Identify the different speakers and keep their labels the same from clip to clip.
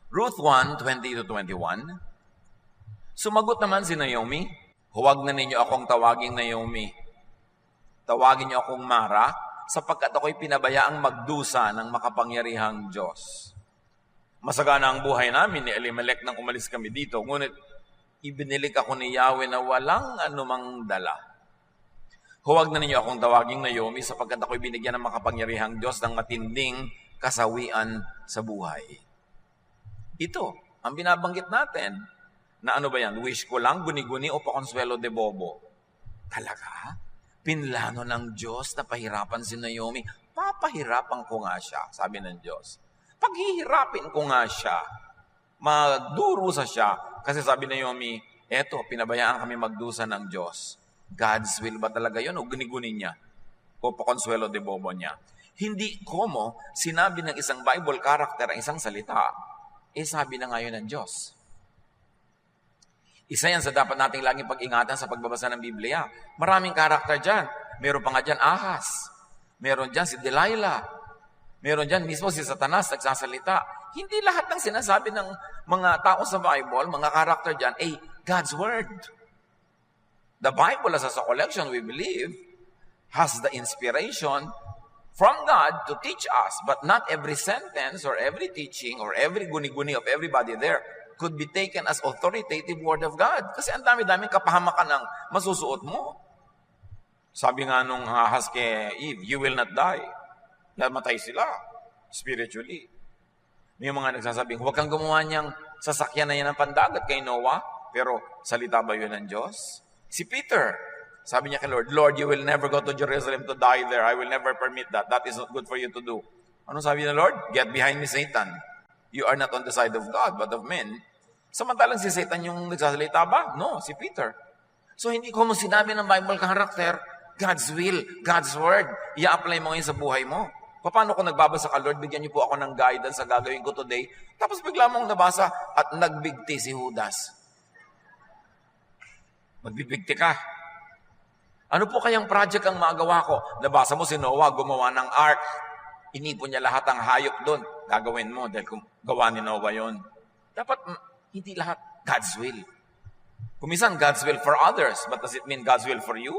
Speaker 1: Ruth 1:20-21. Sumagot naman si Naomi, huwag na ninyo akong tawaging Naomi. Tawagin niyo akong Mara, sapagkat ako'y pinabayaang magdusa ng makapangyarihang Diyos. Masagana ang buhay namin ni Elimelech nang umalis kami dito, ngunit ibinilik ako ni Yahweh na walang anumang dala. Huwag na ninyo akong tawaging Naomi, sapagkat ako'y binigyan ng makapangyarihang Diyos ng matinding kasawian sa buhay. Ito ang binabanggit natin. Na ano ba yan? Wish ko lang, guni-guni o pakonsuelo de bobo. Talaga? Pinlano ng Diyos na pahirapan si Naomi. Papahirapan ko nga siya, sabi ng Diyos. Paghihirapin ko nga siya. Magdurusa siya. Kasi sabi ni Naomi, eto, pinabayaan kami magdusa ng Diyos. God's will ba talaga yun o guni-guni niya? O pakonsuelo de bobo niya? Hindi komo sinabi ng isang Bible character ang isang salita. Sabi na ngayon ng Diyos. Isa yan sa dapat nating laging pag-ingatan sa pagbabasa ng Biblia. Maraming karakter dyan. Meron pa nga dyan Ahaz. Meron dyan si Delilah. Meron dyan mismo si Satanas nagsasalita. Hindi lahat ng sinasabi ng mga tao sa Bible, mga karakter dyan, God's Word. The Bible as a collection, we believe, has the inspiration from God to teach us. But not every sentence or every teaching or every guni-guni of everybody there could be taken as authoritative word of God. Kasi ang dami-daming kapahamakan ang masusuot mo. Sabi nga nung Ahaz kay Eve, you will not die. Namatay sila spiritually. May mga nagsasabing, huwag kang gumawa niyang sasakyan na yan ng pandagat kay Noah. Pero salita ba yun ng Diyos? Si Peter, sabi niya kay Lord, Lord, you will never go to Jerusalem to die there. I will never permit that. That is not good for you to do. Ano sabi ng Lord? Get behind me, Satan. You are not on the side of God, but of men. Samantalang si Satan yung nagsasalita ba? No, si Peter. So hindi ko mo sinabi ng Bible character, God's will, God's word, i-apply mo ngayon sa buhay mo. Paano kung nagbabasa ka, Lord, bigyan niyo po ako ng guidance sa gagawin ko today, tapos bigla mong nabasa at nagbigti si Judas. Magbibigti ka. Ano po kayang project ang magawa ko? Nabasa mo si Noah gumawa ng ark. Inipon niya lahat ang hayop doon. Gagawin mo dahil kung gawa ni Noah yon. Dapat hindi lahat God's will. Kumisan God's will for others, but does it mean God's will for you?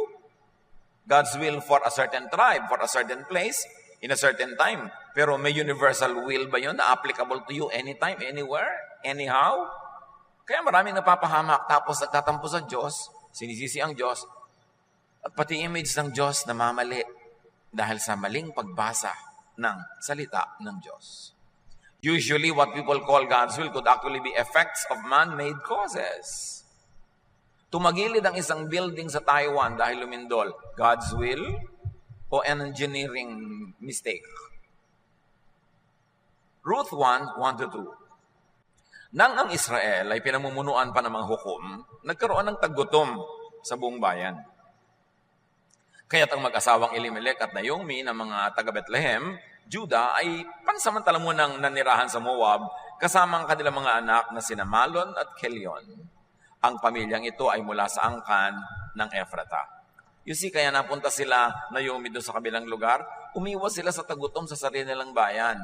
Speaker 1: God's will for a certain tribe, for a certain place, in a certain time. Pero may universal will ba yun na applicable to you anytime, anywhere, anyhow? Kaya maraming napapahamak tapos nagtatampo sa Diyos, sinisisi ang Diyos, at pati image ng Diyos namamali dahil sa maling pagbasa ng salita ng Diyos. Usually, what people call God's will could actually be effects of man-made causes. Tumagilid ang isang building sa Taiwan dahil lumindol. God's will o an engineering mistake? Ruth 1:1-2. Nang ang Israel ay pinamumunuan pa ng mga hukom, nagkaroon ng taggutom sa buong bayan. Kaya't ang mag-asawang Elimelech at Naomi ng mga taga-Bethlehem, Judah, ay pansamantala munang nanirahan sa Moab kasama ang kanilang mga anak na sina Malon at Kelion. Ang pamilyang ito ay mula sa angkan ng Ephrata. You see, kaya napunta sila Naomi doon sa kabilang lugar, umiwas sila sa tagutom sa sarili nilang bayan.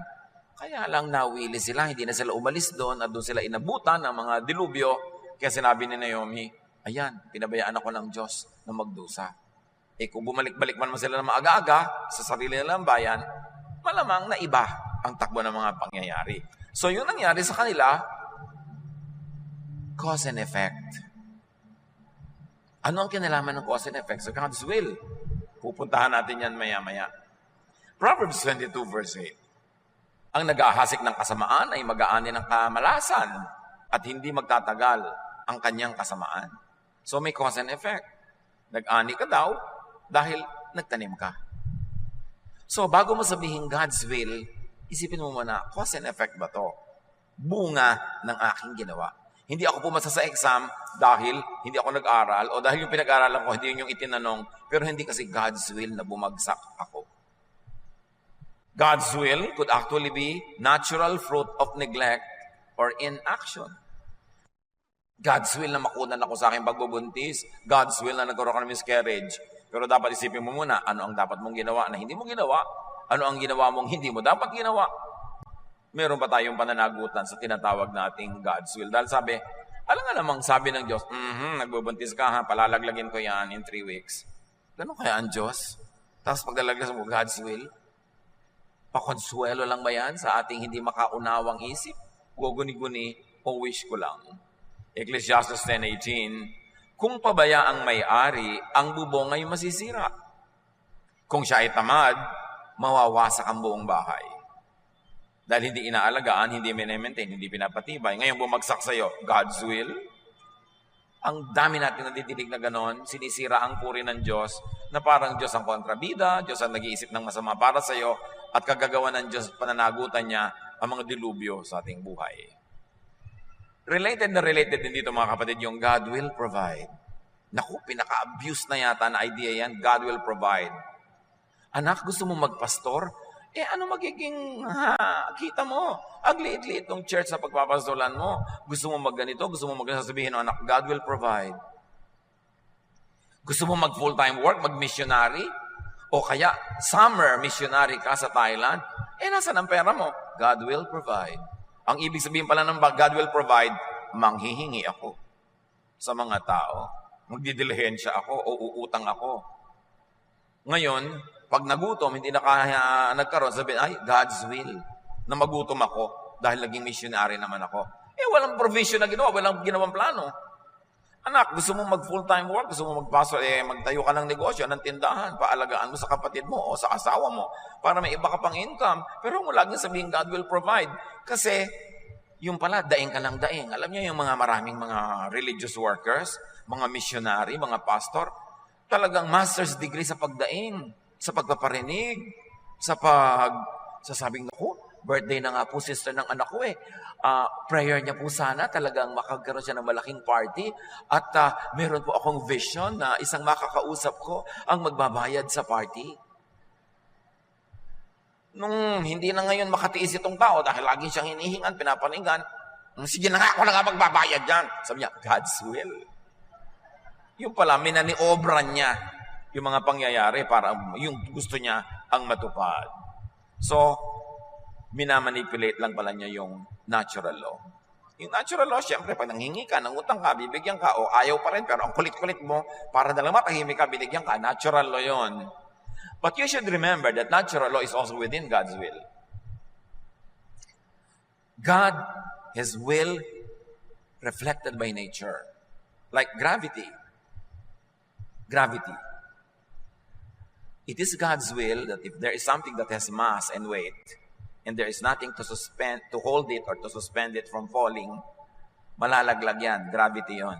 Speaker 1: Kaya lang nawili sila, hindi na sila umalis doon at doon sila inabutan ng mga dilubyo. Kaya sinabi ni Naomi, ayan, pinabayaan ako ng Diyos na magdusa. Kung bumalik-balik man sila na maaga-aga sa sarili nilang bayan, malamang na iba ang takbo ng mga pangyayari. So yung nangyari sa kanila, cause and effect. Ano ang kinalaman ng cause and effect? So God's will. Pupuntahan natin yan maya-maya. Proverbs 22 verse 8. Ang nag-ahasik ng kasamaan ay mag-aani ng kamalasan at hindi magtatagal ang kanyang kasamaan. So may cause and effect. Nag-ani ka daw dahil nagtanim ka. So, bago mo sabihin God's will, isipin mo muna, cause and effect ba to? Bunga ng aking ginawa. Hindi ako pumasa sa exam dahil hindi ako nag-aral o dahil yung pinag-aralan ko, hindi yun yung itinanong, pero hindi kasi God's will na bumagsak ako. God's will could actually be natural fruit of neglect or inaction. God's will na makunan ako sa aking pagbubuntis. God's will na nagkaroon ka ng miscarriage. Pero dapat isipin mo muna, ano ang dapat mong ginawa na hindi mo ginawa? Ano ang ginawa mong hindi mo dapat ginawa? meron pa tayong pananagutan sa tinatawag nating God's will. Dahil sabi, alam nga namang sabi ng Diyos, nagbubuntis ka ha, palalaglagin ko yan in 3 weeks. Ganun kaya ang Diyos? Tapos paglalaglas mo, God's will? Pakonsuelo lang ba yan sa ating hindi makaunawang isip? Guguni-guni o wish ko lang? Ecclesiastes 10:18, kung pabaya ang may-ari, ang bubong ay masisira. Kung siya ay tamad, mawawasak ang buong bahay. Dahil hindi inaalagaan, hindi minemaintain, hindi pinapatibay. Ngayon bumagsak sa'yo, God's will? Ang dami natin nadidinig na ganon, sinisira ang puri ng Diyos, na parang Diyos ang kontrabida, Diyos ang nag-iisip ng masama para sa'yo, at kagagawa ng Diyos, pananagutan niya ang mga dilubyo sa ating buhay. Related na related din dito mga kapatid, yung God will provide. Naku, pinaka-abuse na yata na idea yan, God will provide. Anak, gusto mo magpastor? Ano magiging kita mo? Ang liit-liit ng church na pagpapastoran mo. Gusto mo magganito, gusto mo sabihin ng anak, God will provide. Gusto mo mag full-time work, mag-missionary? O kaya, summer missionary ka sa Thailand? Nasaan ang pera mo? God will provide. Ang ibig sabihin pala ng God will provide, manghihingi ako sa mga tao. Magdidilihensya ako o uutang ako. Ngayon, pag nagutom, hindi na kaya nagkaroon, sabihin, ay, God's will, na magutom ako dahil naging missionary naman ako. Walang provision na ginawa, walang ginawang plano. Anak, gusto mo mag full-time work, gusto mo magpasok, magtayo ka ng negosyo, ng tindahan, paalagaan mo sa kapatid mo o sa asawa mo para may iba ka pang income. Pero mo laging sabihin, God will provide. Kasi, yung pala, daing ka ng daing. Alam niyo yung mga maraming mga religious workers, mga missionary, mga pastor, talagang master's degree sa pagdaing, sa pagpaparinig, sasabing, naku, birthday na nga po sister ng anak ko prayer niya po sana talagang makagkaroon siya ng malaking party at meron po akong vision na isang makakausap ko ang magbabayad sa party. Nung hindi na ngayon makatiis itong tao dahil lagi siyang hinihingan, pinapaningan, sige na nga, ako na nga magbabayad dyan. Sabi niya, God's will. Yung pala, minaniobra niya yung mga pangyayari para yung gusto niya ang matupad. So, minamanipulate lang pala niya yung natural law. Yung natural law, syempre, pag nanghingi ka, nangutang ka, bibigyan ka, o ayaw pa rin, pero ang kulit-kulit mo, para na lang matahimik ka, binigyan ka, natural law yon. But you should remember that natural law is also within God's will. God, His will, reflected by nature. Like gravity. Gravity. It is God's will that if there is something that has mass and weight, and there is nothing to hold it or to suspend it from falling, malalaglag yan. Gravity yon.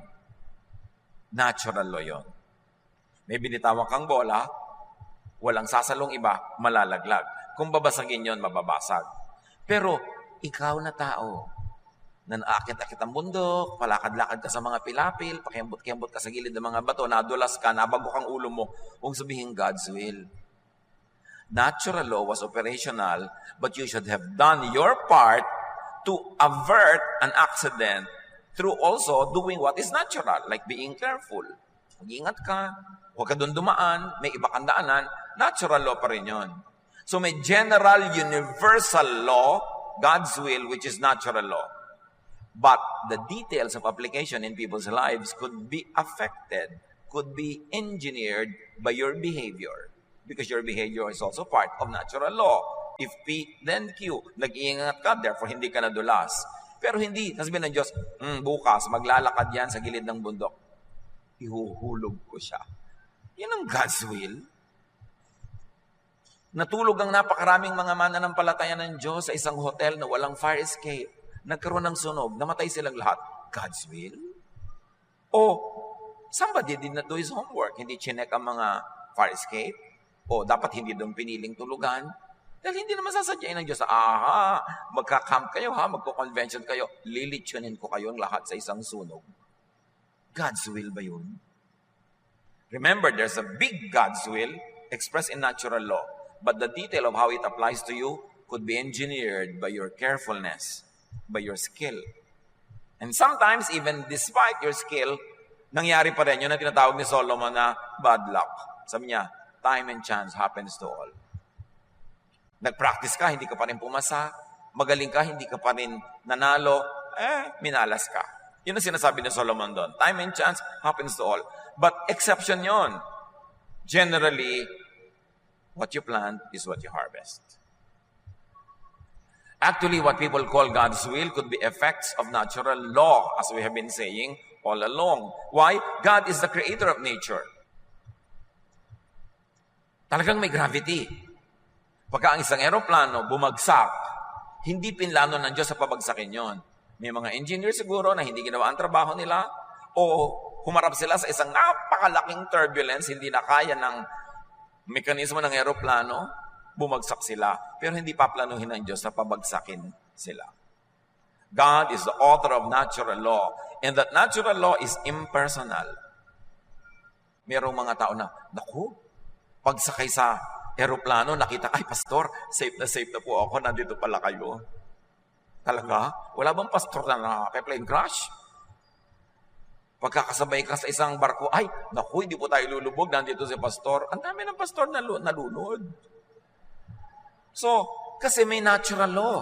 Speaker 1: Natural law yon. May binitawan kang bola, walang sasalong iba, malalaglag. Kung babasagin yon, mababasag. Pero, ikaw na tao, na naakit-akit ang bundok, palakad-lakad ka sa mga pilapil, pakiambot-kiambot ka sa gilid ng mga bato, nadulas ka, nabago kang ulo mo, kung sabihin God's will. Natural law was operational, but you should have done your part to avert an accident through also doing what is natural, like being careful. Mag-ingat ka, huwag ka doon dumaan, may iba kang daanan, natural law pa rin yun. So may general, universal law, God's will, which is natural law. But the details of application in people's lives could be affected, could be engineered by your behavior. Because your behavior is also part of natural law. If P, then Q. Nag-iingat ka, therefore hindi ka nadulas. Pero hindi, sasabihin ng Diyos, bukas, maglalakad yan sa gilid ng bundok. Ihuhulog ko siya. Yan ang God's will. Natulog ang napakaraming mga mananampalataya ng Diyos sa isang hotel na walang fire escape. Nagkaroon ng sunog, namatay silang lahat. God's will? O, somebody did not do his homework. Hindi chinek ang mga fire escape. O, dapat hindi doon piniling tulugan. Dahil hindi naman sasadyain ng Diyos. Magka-camp kayo magko-convention kayo. Lilitsunin ko kayong lahat sa isang sunog. God's will ba yun? Remember, there's a big God's will expressed in natural law. But the detail of how it applies to you could be engineered by your carefulness, by your skill. And sometimes, even despite your skill, nangyari pa rin yun na tinatawag ni Solomon na bad luck. Sabi niya, time and chance happens to all. Nag-practice ka, hindi ka pa rin pumasa. Magaling ka, hindi ka pa rin nanalo, minalas ka. Yun ang sinasabi ni Solomon doon. Time and chance happens to all. But exception yon. Generally, what you plant is what you harvest. Actually, what people call God's will could be effects of natural law, as we have been saying all along. Why? God is the creator of nature. Talagang may gravity. Pagka ang isang eroplano bumagsak, hindi pinlano ng Diyos sa pabagsakin yon. May mga engineer siguro na hindi ginawa ang trabaho nila o humarap sila sa isang napakalaking turbulence, hindi na kaya ng mekanismo ng eroplano, bumagsak sila. Pero hindi pa planuhin ng Diyos na pabagsakin sila. God is the author of natural law. And that natural law is impersonal. Merong mga tao na, naku, pagsakay sa eroplano, nakita, ay pastor, safe na po ako, nandito pala kayo. Talaga? Wala bang pastor na nakaka-plane crash? Pagkakasabay ka sa isang barko, ay, naku, hindi po tayo lulubog, nandito si pastor. Ang dami ng pastor na nalunod. So, kasi may natural law.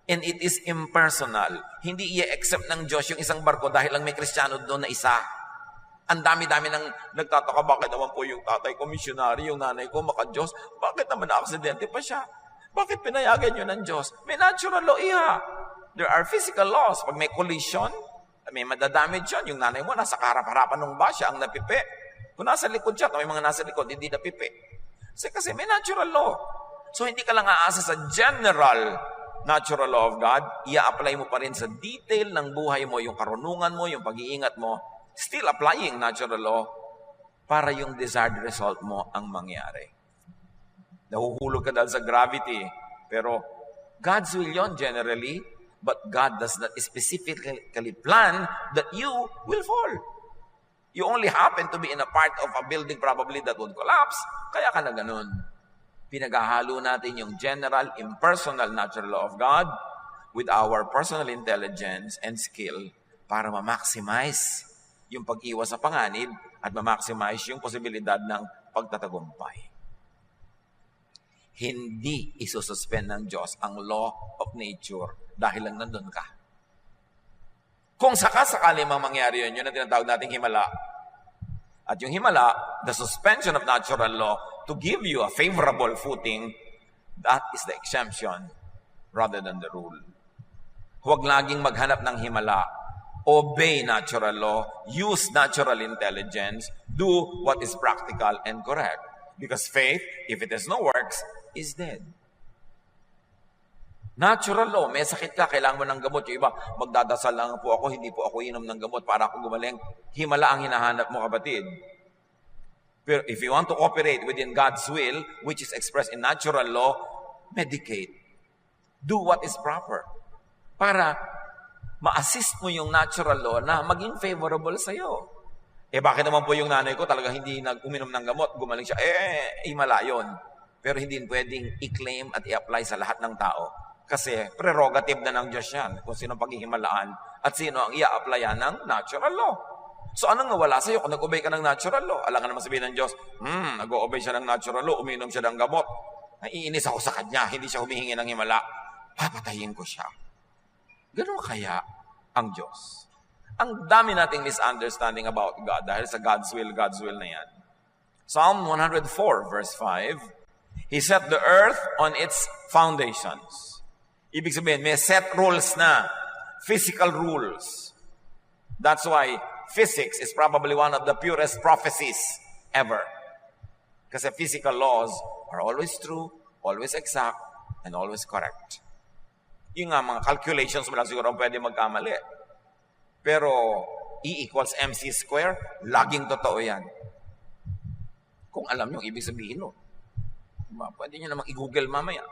Speaker 1: And it is impersonal. Hindi i-accept ng Diyos yung isang barko dahil lang may Kristiyano doon na isa. Ang dami-dami nang nagtataka, bakit naman po yung tatay ko, missionary, yung nanay ko, maka-Diyos, bakit naman na-aksidente pa siya? Bakit pinayagan nyo ng Diyos? May natural law, iha. There are physical laws. Pag may collision, may madadamage yun. Yung nanay mo, nasa kaharap-harapan ng basya, ang napipi. Kung nasa likod siya, kung may mga nasa likod, hindi napipi. Kasi may natural law. So, hindi ka lang aasa sa general natural law of God, i-apply mo pa rin sa detail ng buhay mo, yung karunungan mo, yung pag-iingat mo, still applying natural law para yung desired result mo ang mangyari. Nahuhulog ka dahil sa gravity, pero God's will yon generally, but God does not specifically plan that you will fall. You only happen to be in a part of a building probably that would collapse, kaya ka na ganun. Pinaghahalo natin yung general, impersonal natural law of God with our personal intelligence and skill para ma-maximize yung pag-iwas sa panganib at ma-maximize yung posibilidad ng pagtatagumpay. Hindi isususpend ng Diyos ang law of nature dahil lang nandun ka. Kung sakasakali mang mangyari yun ang tinatawag nating himala. At yung himala, the suspension of natural law to give you a favorable footing, that is the exemption rather than the rule. Huwag laging maghanap ng himala. Obey natural law, use natural intelligence, do what is practical and correct. Because faith, if it has no works, is dead. Natural law, may sakit ka, kailangan mo ng gamot. Yung iba, magdadasal lang po ako, hindi po ako inom ng gamot para ako gumaling. Himala ang hinahanap mo, kapatid. Pero if you want to operate within God's will, which is expressed in natural law, medicate. Do what is proper. Para ma-assist mo yung natural law na maging favorable sa'yo. Bakit naman po yung nanay ko talaga hindi nag-uminom ng gamot, gumaling siya? Himala yun. Pero hindi pwedeng i-claim at i-apply sa lahat ng tao. Kasi prerogative na ng Diyos yan kung sino paghihimalaan at sino ang i-applyan ng natural law. So anong nawala sa'yo kung nag-obey ka ng natural law? Alam ka naman sabihin ng Diyos, nag-obey siya ng natural law, uminom siya ng gamot. Naiinis ako sa kanya, hindi siya humihingi ng himala. Papatayin ko siya. Ganun kaya ang Diyos? Ang dami nating misunderstanding about God dahil sa God's will na yan. Psalm 104 verse 5, He set the earth on its foundations. Ibig sabihin, may set rules na. Physical rules. That's why physics is probably one of the purest prophecies ever. Kasi physical laws are always true, always exact, and always correct. Yung nga, mga calculations mo lang siguro pwede magkamali. Pero E equals MC square, laging totoo yan. Kung alam nyo, ibig sabihin no. Pwede nyo namang i-google mamaya.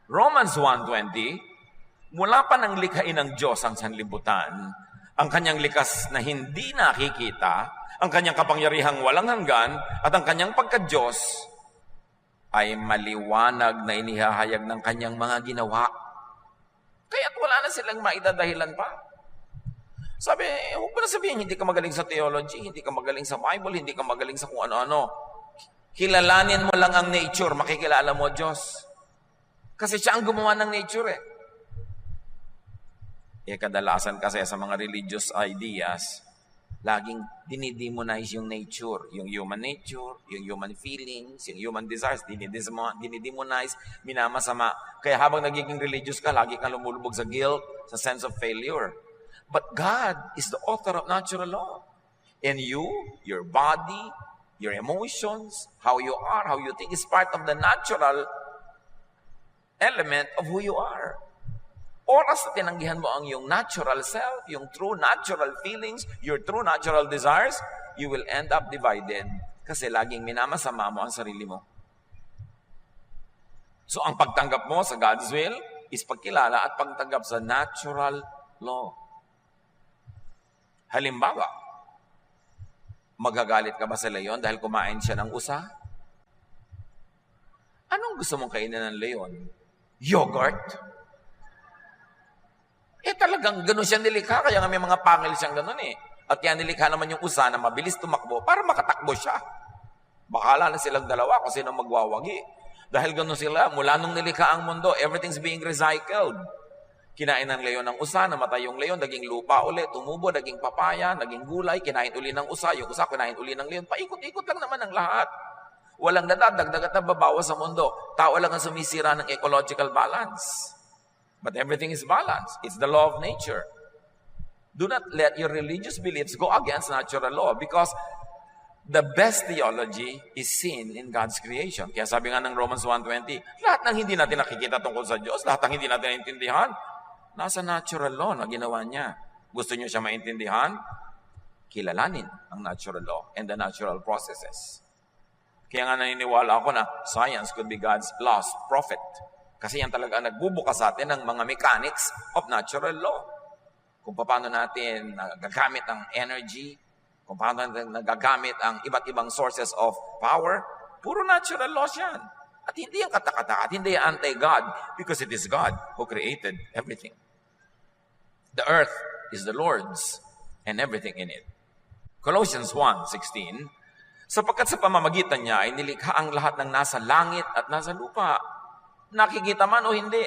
Speaker 1: Romans 1:20, mula pa nang likhain ng Diyos ang sanlibutan, ang kanyang likas na hindi nakikita, ang kanyang kapangyarihang walang hanggan, at ang kanyang pagka-Diyos ay maliwanag na inihahayag ng kanyang mga ginawa. Kaya't wala na silang maidadahilan pa. Sabi, huwag mo na sabihin, hindi ka magaling sa theology, hindi ka magaling sa Bible, hindi ka magaling sa kung ano-ano. Kilalanin mo lang ang nature, makikilala mo Diyos. Kasi siya ang gumawa ng nature eh. Kadalasan kasi sa mga religious ideas, laging dinidemonize yung nature, yung human nature, yung human feelings, yung human desires, dinidemonize, minamasama. Kaya habang nagiging religious ka, lagi kang lumulubog sa guilt, sa sense of failure. But God is the author of natural law. And you, your body, your emotions, how you are, how you think is part of the natural element of who you are. Oras na tinanggihan mo ang yung natural self, yung true natural feelings, your true natural desires, you will end up divided kasi laging minamasama mo ang sarili mo. So ang pagtanggap mo sa God's will is pagkilala at pagtanggap sa natural law. Halimbawa, magagalit ka ba sa leon dahil kumain siya ng usa? Anong gusto mong kainin ng leon? Yogurt? Talagang ganun siya nilikha, kaya nga may mga pangil siyang ganun eh. At yan nilikha naman yung usa na mabilis tumakbo para makatakbo siya. Bahala na silang dalawa kung sino magwawagi. Dahil ganun sila, mula nung nilikha ang mundo, everything's being recycled. Kinain ng leon ng usa, namatay yung leon, naging lupa ulit, tumubo, naging papaya, naging gulay, kinain uli ng usa, yung usa kinain uli ng leon. Paikot-ikot lang naman ang lahat. Walang nadadagdag at nababawas sa mundo. Tao lang ang sumisira ng ecological balance. But everything is balanced. It's the law of nature. Do not let your religious beliefs go against natural law because the best theology is seen in God's creation. Kaya sabi nga ng Romans 1:20, lahat ng hindi natin nakikita tungkol sa Diyos, lahat ng hindi natin naintindihan, nasa natural law na ginawa niya. Gusto niyo siya maintindihan? Kilalanin ang natural law and the natural processes. Kaya nga naniniwala ako na science could be God's last prophet. Kasi yan talaga nagbubukas sa atin ng mga mechanics of natural law. Kung paano natin nagagamit ang energy, kung paano natin nagagamit ang iba't ibang sources of power, puro natural laws yan. At hindi yung katakata, at hindi yung anti-God, because it is God who created everything. The earth is the Lord's and everything in it. Colossians 1:16, sapagkat sa pamamagitan niya ay nilikha ang lahat ng nasa langit at nasa lupa. Nakikita man o hindi.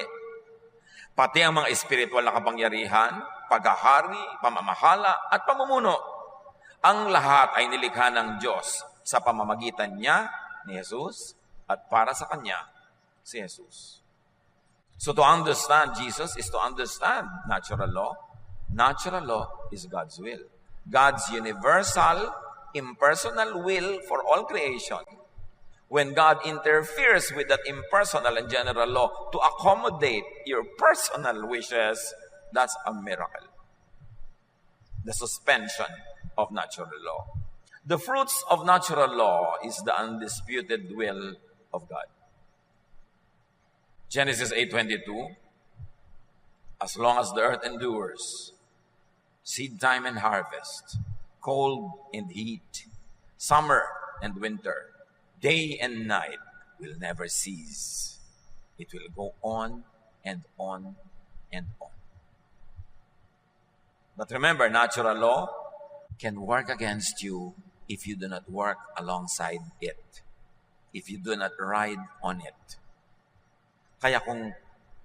Speaker 1: Pati ang mga espiritual na kapangyarihan, paghahari, pamamahala, at pamumuno. Ang lahat ay nilikha ng Diyos sa pamamagitan niya ni Jesus at para sa Kanya si Jesus. So to understand Jesus is to understand natural law. Natural law is God's will. God's universal, impersonal will for all creation. When God interferes with that impersonal and general law to accommodate your personal wishes, that's a miracle. The suspension of natural law. The fruits of natural law is the undisputed will of God. Genesis 8:22, as long as the earth endures, seed time and harvest, cold and heat, summer and winter, day and night will never cease. It will go on and on and on. But remember, natural law can work against you if you do not work alongside it. If you do not ride on it. Kaya kung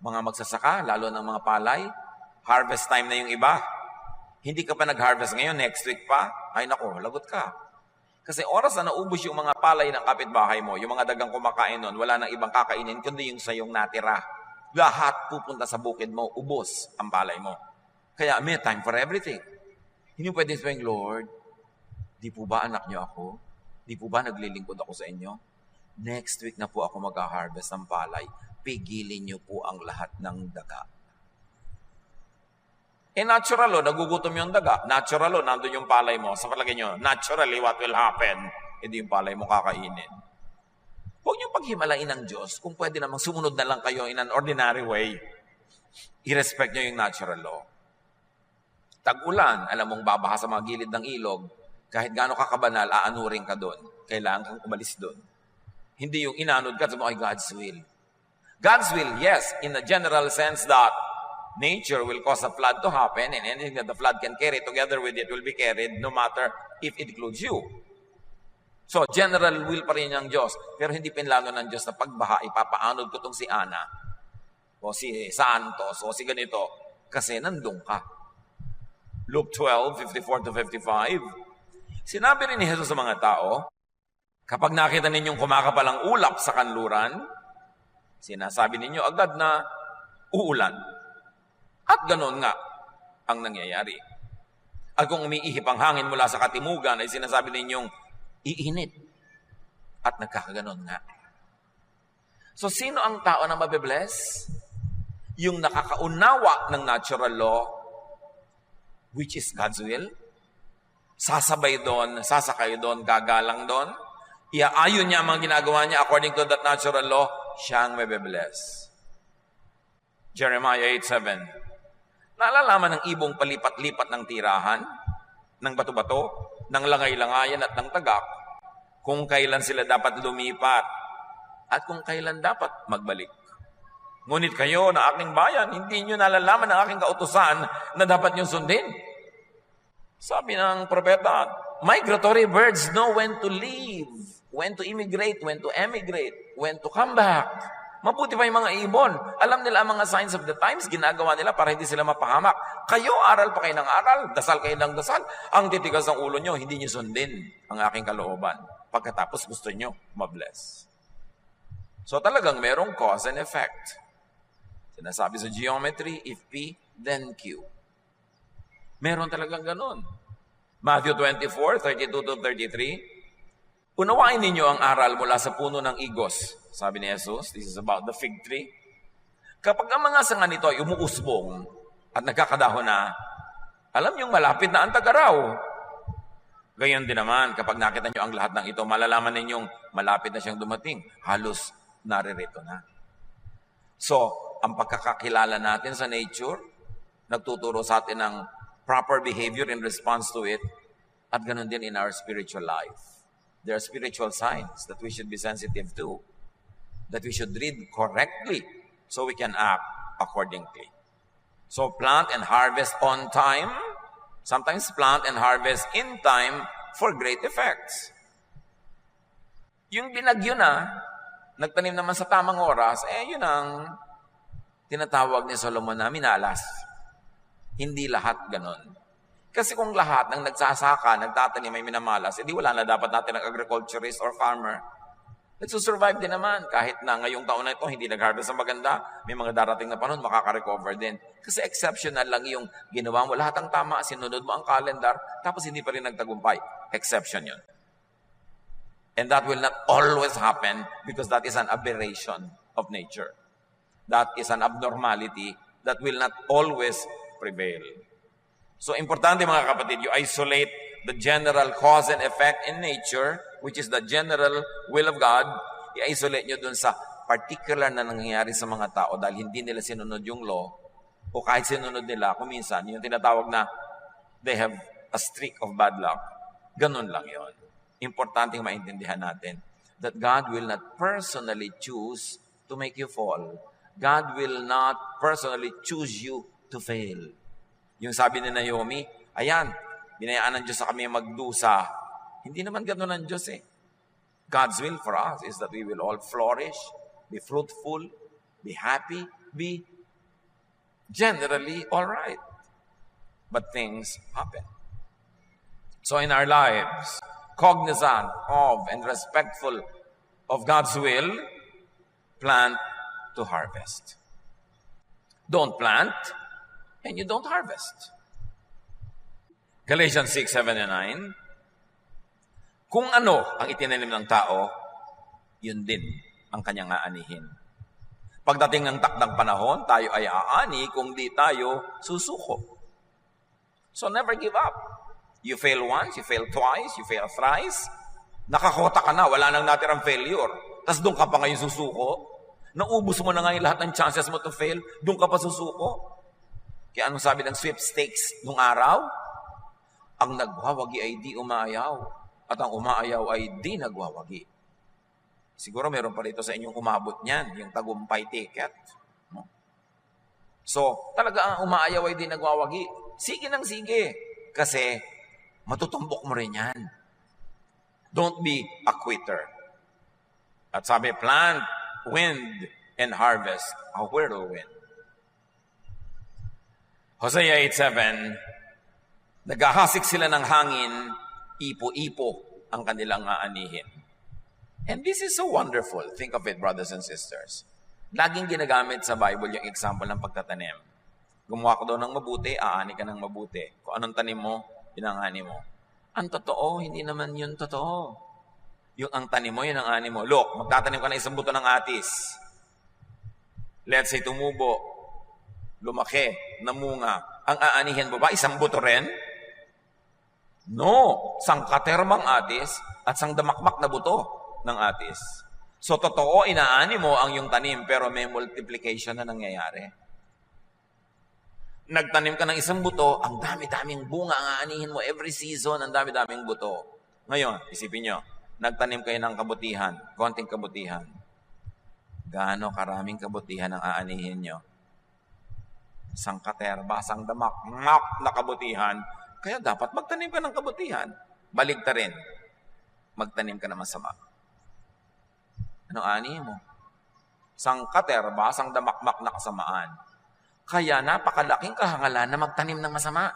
Speaker 1: mga magsasaka, lalo ng mga palay, harvest time na yung iba, hindi ka pa nag-harvest ngayon, next week pa, ay nako, lagot ka. Kasi oras na naubos yung mga palay ng kapitbahay mo, yung mga dagang kumakain nun, wala nang ibang kakainin, kundi yung sayong natira. Lahat pupunta sa bukid mo, ubos ang palay mo. Kaya may time for everything. Hindi pwede sabihin, Lord, di po ba anak niyo ako? Di po ba naglilingkod ako sa inyo? Next week na po ako mag-harvest ng palay. Pigilin niyo po ang lahat ng daga. Natural law, nagugutom yung daga. Natural law, nandun yung palay mo. Sa palagay nyo, naturally, what will happen? Hindi yung palay mo kakainin. Huwag nyo paghimalain ng Diyos kung pwede namang sumunod na lang kayo in an ordinary way. I-respect nyo yung natural law. Tag-ulan, alam mong babaha sa mga gilid ng ilog, kahit gaano kakabanal, aanurin ka doon. Kailangan kang umalis doon. Hindi yung inanod ka, sabi mo, ay God's will. God's will, yes, in a general sense that nature will cause a flood to happen, and anything that the flood can carry together with it will be carried no matter if it includes you. So, general will pa rin ang Diyos, pero hindi pinlano ng Diyos na pagbaha, ipapaanod ko tong si Ana. o si Santos, o si ganito, kasi nandun ka. Luke 12:54-55, sinabi rin ni Jesus sa mga tao, kapag nakita ninyong kumakapalang ulap sa kanluran, sinasabi ninyo agad na uulan. At ganoon nga ang nangyayari. At kung umiihip ang hangin mula sa katimugan, ay sinasabi ninyong iinit. At nagkakaganon nga. So, sino ang tao na mabibless? Yung nakakaunawa ng natural law, which is God's will. Sasabay doon, sasakay doon, gagalang doon. Iaayon niya ang mga ginagawa niya according to that natural law, siyang mabibless. Jeremiah 8:7. Naalalaman ng ibong palipat-lipat ng tirahan, ng bato-bato, ng langay-langayan at ng tagak, kung kailan sila dapat lumipat at kung kailan dapat magbalik. Ngunit kayo na aking bayan, hindi nyo nalalaman ang aking kautusan na dapat nyo sundin. Sabi ng propeta, migratory birds know when to leave, when to immigrate, when to emigrate, when to come back. Mabuti pa yung mga ibon. Alam nila ang mga signs of the times, ginagawa nila para hindi sila mapahamak. Kayo, aral pa kayo ng aral, dasal kayo ng dasal. Ang titigas ng ulo nyo, hindi nyo sundin ang aking kalooban. Pagkatapos gusto nyo mabless. So talagang merong cause and effect. Sinasabi sa geometry, if P, then Q. Meron talagang ganun. Matthew 24:32-33, unawain ninyo ang aral mula sa puno ng igos. Sabi ni Jesus, this is about the fig tree. Kapag ang mga sanga nito ay umuusbong at nagkakadahon na, alam niyong malapit na ang tag-araw. Gayon din naman, kapag nakita niyo ang lahat ng ito, malalaman ninyong malapit na siyang dumating. Halos naririto na. So, ang pagkakakilala natin sa nature, nagtuturo sa atin ng proper behavior in response to it, at ganun din in our spiritual life. There are spiritual signs that we should be sensitive to, that we should read correctly so we can act accordingly. So plant and harvest on time, sometimes plant and harvest in time for great effects. Yung binagyo na, nagtanim naman sa tamang oras, yun ang tinatawag ni Solomon na minalas. Hindi lahat ganon. Kasi kung lahat ng nagsasaka, nagtatanim, may minamalas, edi wala na dapat natin ang agriculturist or farmer. Nagsusurvive din naman. Kahit na ngayong taon na ito, hindi nag-harvest ang maganda, may mga darating na panahon, makaka-recover din. Kasi exceptional lang yung ginawa mo. Lahat ang tama, sinunod mo ang calendar, tapos hindi pa rin nagtagumpay. Exception yun. And that will not always happen because that is an aberration of nature. That is an abnormality that will not always prevail. So, importante mga kapatid, you isolate the general cause and effect in nature, which is the general will of God. I-isolate nyo dun sa particular na nangyayari sa mga tao dahil hindi nila sinunod yung law o kahit sinunod nila, kung minsan, yung tinatawag na they have a streak of bad luck. Ganun lang yon. Importante maintindihan natin that God will not personally choose to make you fall. God will not personally choose you to fail. Yung sabi ni Naomi, ayan, binayaan ng Diyos sa kami magdusa. Hindi naman gano'n ang Diyos eh. God's will for us is that we will all flourish, be fruitful, be happy, be generally all right. But things happen. So in our lives, cognizant of and respectful of God's will, plant to harvest. Don't plant, and you don't harvest. Galatians 6:7 and 9, kung ano ang itinanim ng tao, yun din ang kanyang aanihin. Pagdating ng takdang panahon, tayo ay aani kung di tayo susuko. So never give up. You fail once, you fail twice, you fail thrice. Nakakota ka na, wala nang natirang failure. Tapos doon ka pa ngayon susuko. Naubos mo na ngayon lahat ng chances mo to fail, doon ka pa susuko. Kaya anong sabi ng sweepstakes nung araw? Ang nagwawagi ay di umaayaw, at ang umaayaw ay di nagwawagi. Siguro meron pa rito sa inyong umabot niyan, yung tagumpay ticket. No? So, talaga ang umaayaw ay di nagwawagi. Sige nang sige, kasi matutumbok mo rin yan. Don't be a quitter. At sabi, plant, wind, and harvest a whirlwind. Hosea 8:7, naghahasik sila ng hangin, ipo-ipo ang kanilang aanihin. And this is so wonderful. Think of it, brothers and sisters. Laging ginagamit sa Bible yung example ng pagtatanim. Gumawa ka daw ng mabuti, aani ka ng mabuti. Kung anong tanim mo, pinangani mo. Ang totoo, hindi naman yun totoo. Yung ang tanim mo, yun ang ani mo. Look, magtatanim ka ng isang buto ng atis. Let's say tumubo, lumaki, namunga. Ang aanihin mo ba, isang buto rin? No, sangkatermang atis at sang damakmak na buto ng atis. So totoo, inaani mo ang yung tanim pero may multiplication na nangyayari. Nagtanim ka ng isang buto, ang dami-daming bunga ang aanihin mo every season, ang dami-daming buto. Ngayon, isipin nyo, nagtanim kayo ng kabutihan, konting kabutihan. Gaano karaming kabutihan ang aanihin nyo? Isang katerba, isang damak na kabutihan. Kaya dapat magtanim ka ng kabutihan. Baligta rin. Magtanim ka ng masama. Ano ani mo? Isang katerba, isang damakmak na kasamaan. Kaya napakalaking kahangalan na magtanim ng masama.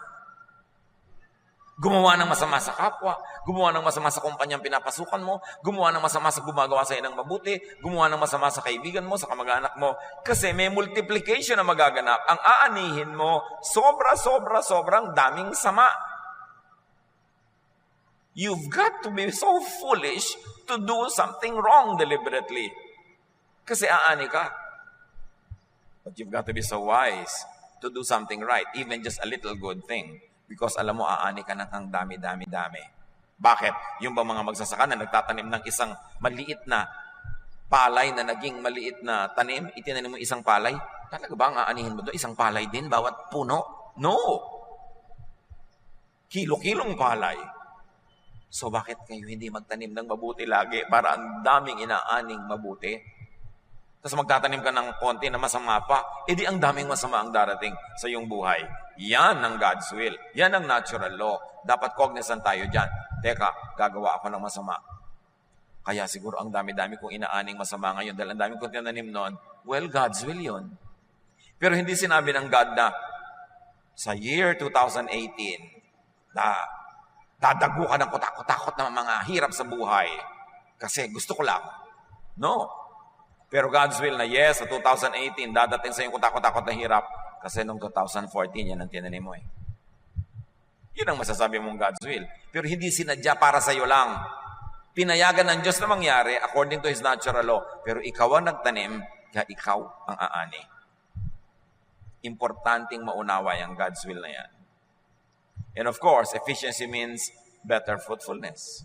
Speaker 1: Gumawa ng masama sa kapwa, gumawa ng masama sa kumpanyang pinapasukan mo, gumawa ng masama sa gumagawa sa ng mabuti, gumawa ng masama sa kaibigan mo, sa kamag-anak mo. Kasi may multiplication na magaganap. Ang aanihin mo, sobrang daming sama. You've got to be so foolish to do something wrong deliberately. Kasi aani ka. But you've got to be so wise to do something right, even just a little good thing. Because alam mo, aani ka ng ang dami. Bakit? Yung ba mga magsasaka na nagtatanim ng isang maliit na palay na naging maliit na tanim, itinanim mo isang palay, talaga ba ang aanihin mo doon? Isang palay din, bawat puno? No! Kilo-kilong palay. So bakit kayo hindi magtanim ng mabuti lagi para ang daming inaaning mabuti? Tapos magtatanim ka ng konti na masama pa, edi ang daming masama ang darating sa iyong buhay. Yan ang God's will. Yan ang natural law. Dapat cognizant tayo dyan. Teka, gagawa ako ng masama. Kaya siguro ang dami-dami kong inaaning masama ngayon dahil ang dami kong tinanim noon. Well, God's will yun. Pero hindi sinabi ng God na sa year 2018, na dadago ka ng kutakot na mga hirap sa buhay kasi gusto ko lang. No. Pero God's will na yes, sa 2018, dadating sa iyong kutakot na hirap kasi noong 2014, yan ang tinanim mo eh. Yun ang masasabi mong God's will. Pero hindi sinadya para sa iyo lang. Pinayagan ng Diyos na mangyari according to His natural law. Pero ikaw ang nagtanim, kaya ikaw ang aani. Importanteng maunawa ang God's will na yan. And of course, efficiency means better fruitfulness.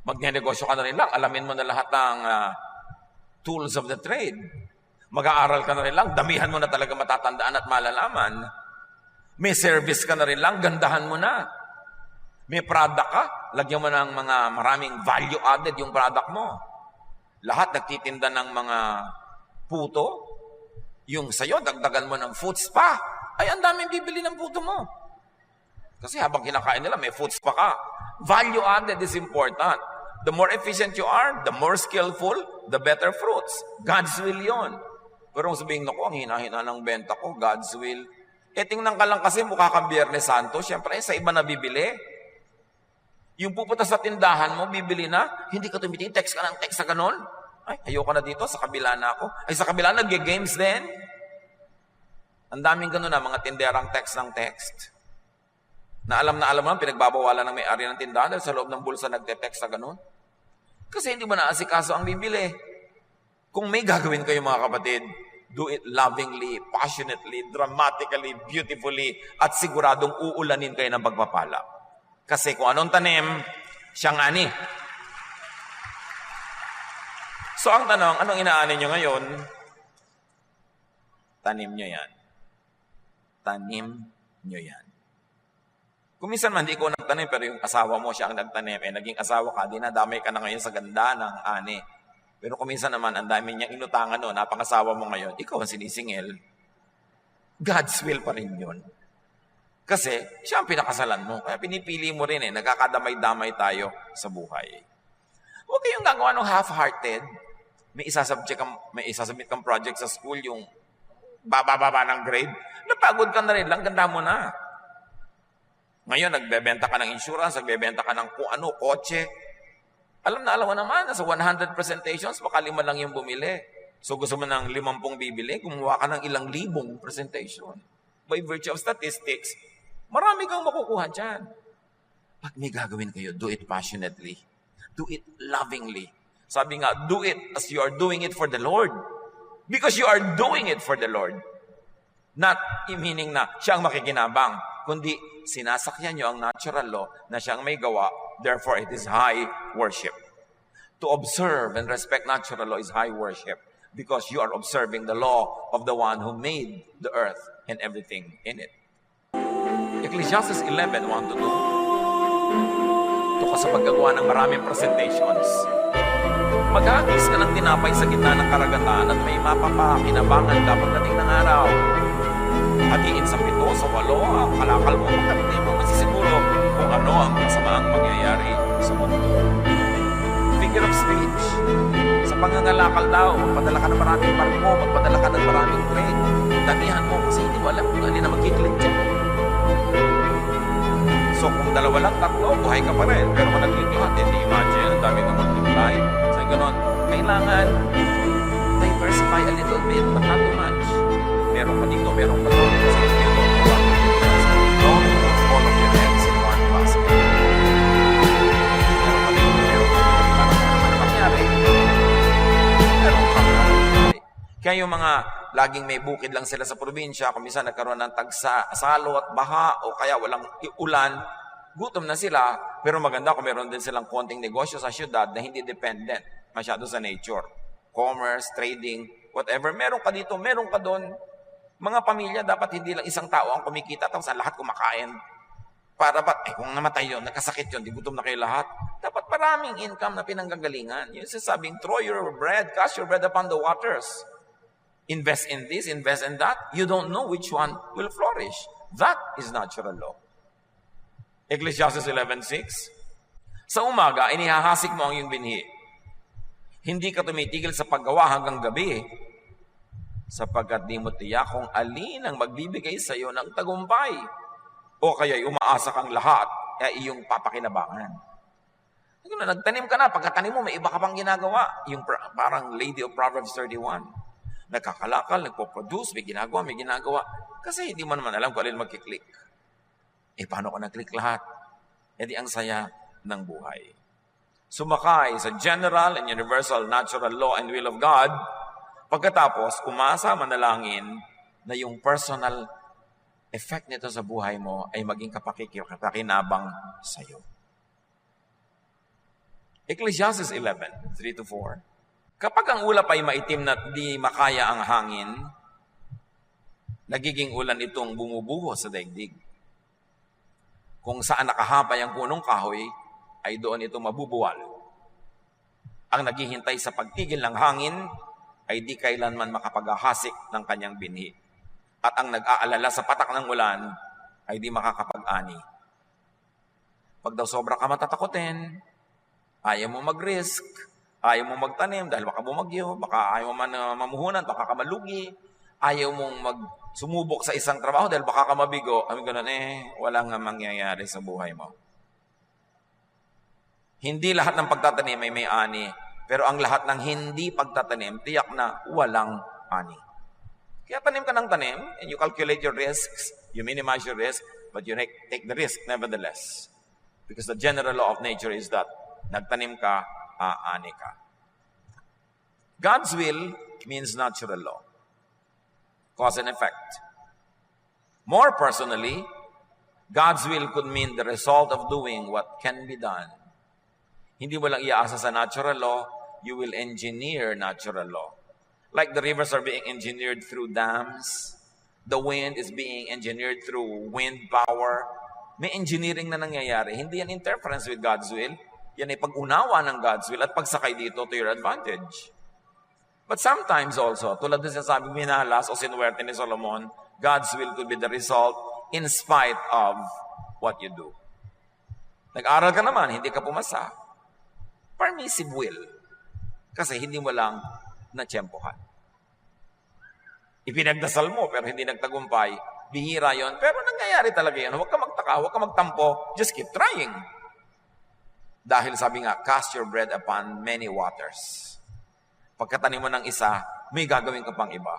Speaker 1: Magnenegosyo ka na rin lang, alamin mo na lahat ng tools of the trade. Mag-aaral ka na rin lang, damihan mo na talaga matatandaan at malalaman. May service ka na rin lang, gandahan mo na. May product ka, lagyan mo ng mga maraming value added yung product mo. Lahat nagtitinda ng mga puto, yung sayo, dagdagan mo ng food spa. Ay, ang daming bibili ng puto mo. Kasi habang kinakain nila, may food spa ka. Value added is important. The more efficient you are, the more skillful, the better fruits. God's will yon. Pero kung sabihin ko, ang hina-hina ng benta ko, God's will. Tingnan ka lang kasi mukha kang Biyernes Santo, syempre sa iba na bibili. Yung pupunta sa tindahan mo, bibili na, hindi ka tumitingin, text ka ng text sa ganon. Ay, ayoko na dito, sa kabila na ako. Ay, sa kabila, nag-games din. Ang daming ganon na, mga tinderang text ng text. Na alam mo, pinagbabawalan ng may-ari ng tindahan dahil sa loob ng bulsa nagte-text sa ganon. Kasi hindi mo naasikaso ang bibili. Kung may gagawin kayo mga kapatid, do it lovingly, passionately, dramatically, beautifully, at siguradong uulanin kayo ng pagpapala. Kasi kung anong tanim, siyang ani. So ang tanong, anong inaani nyo ngayon? Tanim nyo yan. Tanim nyo yan. Kung minsan man, di ko nagtanim, pero yung asawa mo siya ang nagtanim, naging asawa ka, dinadamay ka na ngayon sa ganda ng ani. Pero kung minsan naman, ang dami niyang inutangan no, napangasawa mo ngayon, ikaw ang sinisingil. God's will pa rin yun. Kasi, siya ang pinakasalan mo. Kaya pinipili mo rin nagkakadamay-damay tayo sa buhay. Huwag kayong gagawa ng half-hearted. may isasubmit kang project sa school, yung baba ng grade, napagod ka na rin lang, ganda mo na. Ngayon, nagbebenta ka ng insurance, nagbebenta ka ng kung ano, kotse. Alam mo naman, sa 100 presentations, baka 5 lang yung bumili. So gusto mo ng 50 bibili, gumawa ka ng ilang libong presentation. By virtue of statistics, marami kang makukuha dyan. Pag may gagawin kayo, do it passionately. Do it lovingly. Sabi nga, do it as you are doing it for the Lord. Because you are doing it for the Lord. Not meaning na siya ang makikinabang, kundi sinasakyan niyo ang natural law na siyang may gawa, therefore it is high worship. To observe and respect natural law is high worship because you are observing the law of the one who made the earth and everything in it. Ecclesiastes 11, 1-2. Ito ka sa paggagawa ng maraming presentations. Mag-aagis ka ng tinapay sa gitna ng karagatan at may mapapakinabangan ka pagdating ng araw. Hatiin sa 7, sa 8, ang kalakal mo, bakit hindi mo masisiguro kung ano ang masamaang mangyayari sa mundo. Figure of speech. Sa pangangalakal daw, magpadala ka ng maraming barko, magpadala ka ng maraming train. Damihan mo kasi hindi mo alam kung alin na magkiklik dyan. So kung 2 lang, 3, buhay ka pa rin. Pero kung nag-click lahat, hindi imagine, ang dami kang multiply. So ganon, kailangan diversify a little bit, but not too much. Meron pa dito, meron pa doon. Kasi you don't know what to do. Don't put all of your eggs in one basket. Meron pa dito, meron pa doon. Para kung naman mangyari, meron pa mangyari. Kaya yung mga laging may bukid lang sila sa probinsya, kung minsan nagkaroon ng tagsalo at baha, o kaya walang ulan, gutom na sila, pero maganda kung meron din silang konting negosyo sa syudad na hindi dependent masyado sa nature. Commerce, trading, whatever. Meron ka dito, meron ka doon. Mga pamilya, dapat hindi lang isang tao ang kumikita, tapos ang lahat kumakain. Para ba't, kung namatay yun, nagkasakit yun, di gutom na kayo lahat. Dapat maraming income na pinanggagalingan. Yung sasabing, throw your bread, cast your bread upon the waters. Invest in this, invest in that. You don't know which one will flourish. That is natural law. Ecclesiastes 11:6. Sa umaga, inihahasik mo ang iyong binhi. Hindi ka tumitigil sa paggawa hanggang gabi, sapagkat di mo tiyak kung alin ang magbibigay sa iyo ng tagumpay. O kaya'y umaasa kang lahat ay iyong papakinabangan. Nagtanim ka na, pagkatanim mo, may iba ka pang ginagawa. Yung parang Lady of Proverbs 31. Nagkakalakal, nagpo-produce, may ginagawa. Kasi hindi mo naman alam kung alin magkiklik. Paano ko nag-click lahat? Di ang saya ng buhay. Sumakay sa general and universal natural law and will of God, pagkatapos, umasa, manalangin na yung personal effect nito sa buhay mo ay maging kapakinabang sa iyo. Ecclesiastes 11, 3-4. Kapag ang ulap ay maitim na di makaya ang hangin, nagiging ulan itong bumubuho sa daigdig. Kung saan nakahapay ang punong kahoy, ay doon ito mabubuwal. Ang naghihintay sa pagtigil ng hangin ay di kailanman makapaghahasik ng kanyang binhi. At ang nag-aalala sa patak ng ulan ay di makakapag-ani. Pag daw sobra ka matatakotin, ayaw mo mag-risk, ayaw mo magtanim dahil baka bumagyo, baka ayaw mo man mamuhunan, baka ka malugi, ayaw mong sumubok sa isang trabaho dahil baka ka mabigo, wala nga mangyayari sa buhay mo. Hindi lahat ng pagtatanim ay may ani, pero ang lahat ng hindi pagtatanim, tiyak na walang ani. Kaya tanim ka ng tanim, and you calculate your risks, you minimize your risk, but you take the risk nevertheless. Because the general law of nature is that nagtanim ka, aani ka. God's will means natural law. Cause and effect. More personally, God's will could mean the result of doing what can be done. Hindi mo lang iaasa sa natural law, you will engineer natural law. Like the rivers are being engineered through dams, the wind is being engineered through wind power. May engineering na nangyayari. Hindi yan interference with God's will. Yan ay pag-unawa ng God's will at pagsakay dito to your advantage. But sometimes also, tulad din sinasabi minalas o sinuwerte ni Solomon, God's will could be the result in spite of what you do. Nag-aral ka naman, hindi ka pumasa. Permissive will. Kasi hindi mo lang natsyempohan. Ipinagdasal mo pero hindi nagtagumpay, bihira yon. Pero nangyayari talaga yan. Huwag ka magtaka, huwag ka magtampo. Just keep trying. Dahil sabi nga, cast your bread upon many waters. Pagkatanim mo ng isa, may gagawin ka pang iba.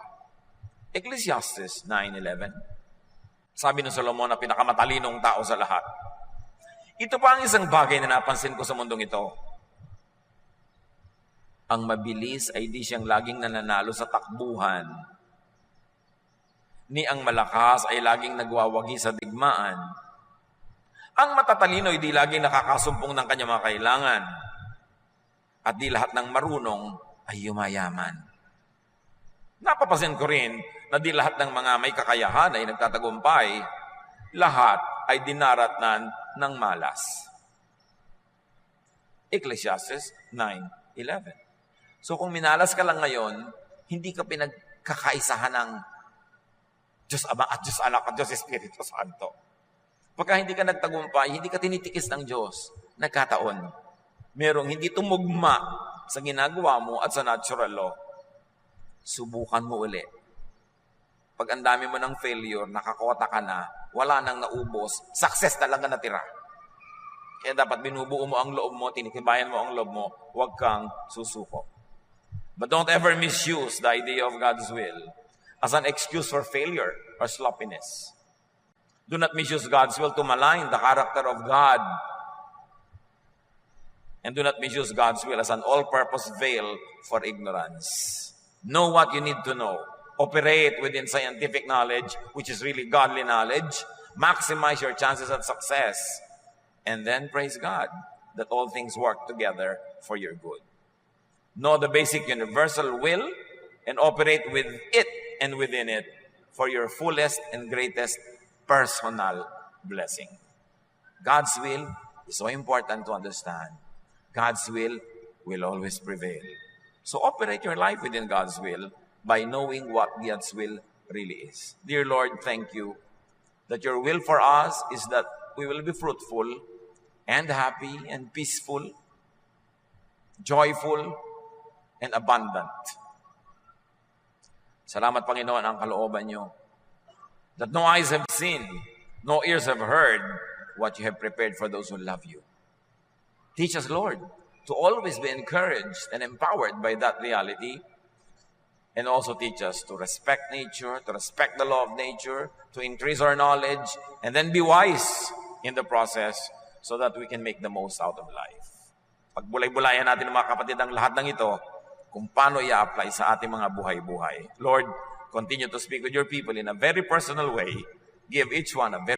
Speaker 1: Ecclesiastes 9:11. Sabi ng Solomon na pinakamatalinong tao sa lahat. Ito pa ang isang bagay na napansin ko sa mundong ito. Ang mabilis ay di siyang laging nananalo sa takbuhan. Ni ang malakas ay laging nagwawagi sa digmaan. Ang matatalino ay di laging nakakasumpong ng kanyang mga kailangan. At di lahat ng marunong ay yumayaman. Napapansin ko rin na di lahat ng mga may kakayahan ay nagtatagumpay. Lahat ay dinaratnan ng malas. Ecclesiastes 9:11. So kung minalas ka lang ngayon, hindi ka pinagkakaisahan ng Diyos Ama at Diyos Anak at Diyos Espiritu Santo. Pagka hindi ka nagtagumpay, hindi ka tinitikis ng Diyos, nagkataon. Merong hindi tumugma sa ginagawa mo at sa natural law. Subukan mo uli. Pag ang dami mo ng failure, nakakota ka na, wala nang naubos, success talaga natira. Kaya dapat binubuo mo ang loob mo, tinitibayan mo ang loob mo, huwag kang susuko. But don't ever misuse the idea of God's will as an excuse for failure or sloppiness. Do not misuse God's will to malign the character of God. And do not misuse God's will as an all-purpose veil for ignorance. Know what you need to know. Operate within scientific knowledge, which is really godly knowledge. Maximize your chances of success. And then praise God that all things work together for your good. Know the basic universal will and operate with it and within it for your fullest and greatest personal blessing. God's will is so important to understand. God's will always prevail. So operate your life within God's will by knowing what God's will really is. Dear Lord, thank you that your will for us is that we will be fruitful and happy and peaceful, joyful, and abundant. Salamat, Panginoon, ang kalooban niyo. That no eyes have seen, no ears have heard what you have prepared for those who love you. Teach us, Lord, to always be encouraged and empowered by that reality. And also teach us to respect nature, to respect the law of nature, to increase our knowledge, and then be wise in the process so that we can make the most out of life. Pagbulay-bulayan natin ng mga kapatid ang lahat ng ito, kung paano i-apply sa ating mga buhay-buhay. Lord, continue to speak with your people in a very personal way. Give each one a very